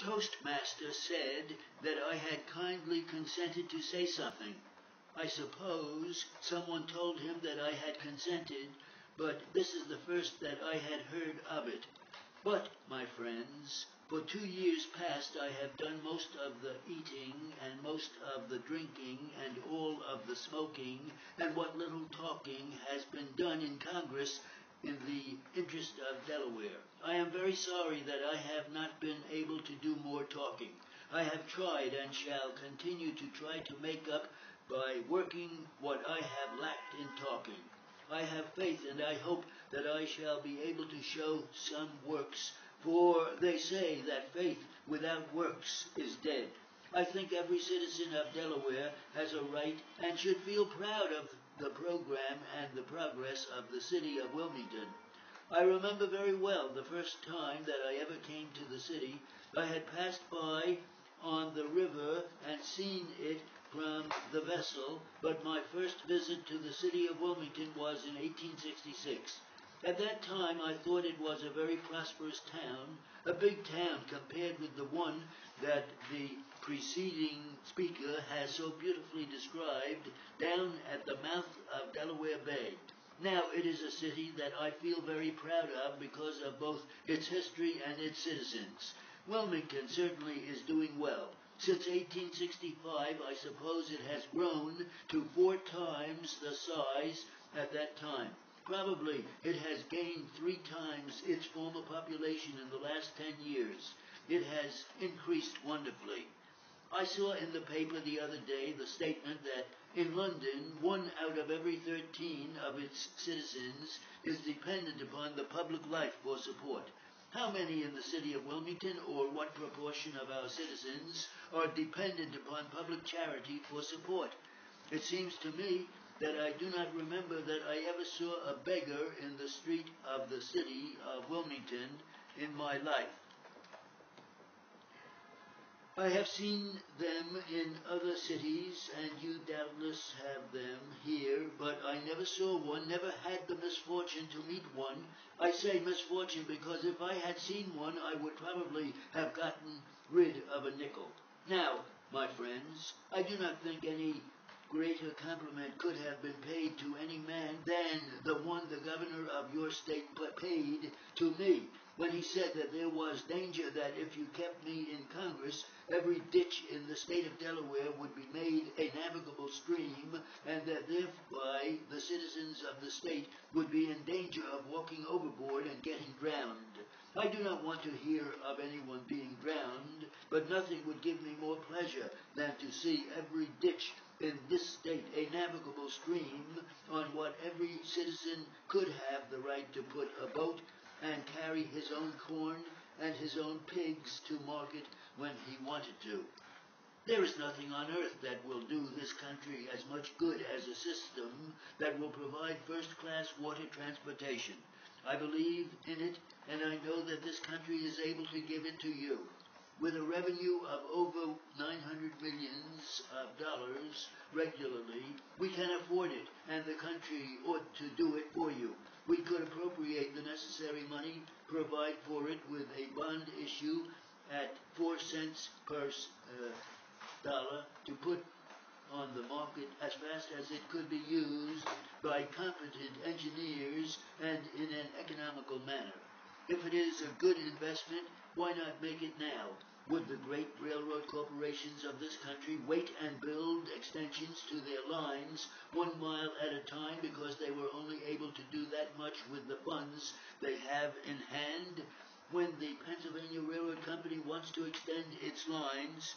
postmaster said that I had kindly consented to say something. I suppose someone told him that I had consented, but this is the first that I had heard of it. But, my friends, for 2 years past I have done most of the eating and most of the drinking and all of the smoking and what little talking has been done in Congress in the interest of Delaware. I am very sorry that I have not been able to do more talking. I have tried and shall continue to try to make up by working what I have lacked in talking. I have faith and I hope that I shall be able to show some works, for they say that faith without works is dead. I think every citizen of Delaware has a right and should feel proud of the program and the progress of the city of Wilmington. I remember very well the first time that I ever came to the city. I had passed by on the river and seen it from the vessel, but my first visit to the city of Wilmington was in 1866. At that time I thought it was a very prosperous town, a big town compared with the one that the preceding speaker has so beautifully described down at the mouth of Delaware Bay. Now it is a city that I feel very proud of because of both its history and its citizens. Wilmington certainly is doing well. Since 1865, I suppose it has grown to 4 times the size at that time. Probably it has gained 3 times its former population in the last 10 years. It has increased wonderfully. I saw in the paper the other day the statement that in London, 1 out of every 13 of its citizens is dependent upon the public life for support. How many in the city of Wilmington, or what proportion of our citizens, are dependent upon public charity for support? It seems to me that I do not remember that I ever saw a beggar in the street of the city of Wilmington in my life. I have seen them in other cities, and you doubtless have them here, but I never saw one, never had the misfortune to meet one. I say misfortune because if I had seen one, I would probably have gotten rid of a nickel. Now, my friends, I do not think any greater compliment could have been paid to any man than the one the governor of your state paid to me when he said that there was danger that if you kept me in Congress, every ditch in the state of Delaware would be made a navigable stream, and that thereby the citizens of the state would be in danger of walking overboard and getting drowned. I do not want to hear of anyone being drowned, but nothing would give me more pleasure than to see every ditch in this state a navigable stream on what every citizen could have the right to put a boat and carry his own corn and his own pigs to market when he wanted to. There is nothing on earth that will do this country as much good as a system that will provide first-class water transportation. I believe in it, and I know that this country is able to give it to you. With a revenue of over $900 million regularly, we can afford it, and the country ought to do it for you. We could appropriate the necessary money, provide for it with a bond issue at 4 cents per dollar to put on the market as fast as it could be used by competent engineers and in an economical manner. If it is a good investment, why not make it now? Would the great railroad corporations of this country wait and build extensions to their lines 1 mile at a time because they were only able to do that much with the funds they have in hand? When the Pennsylvania Railroad Company wants to extend its lines,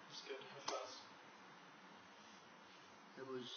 It's good. How fast? it was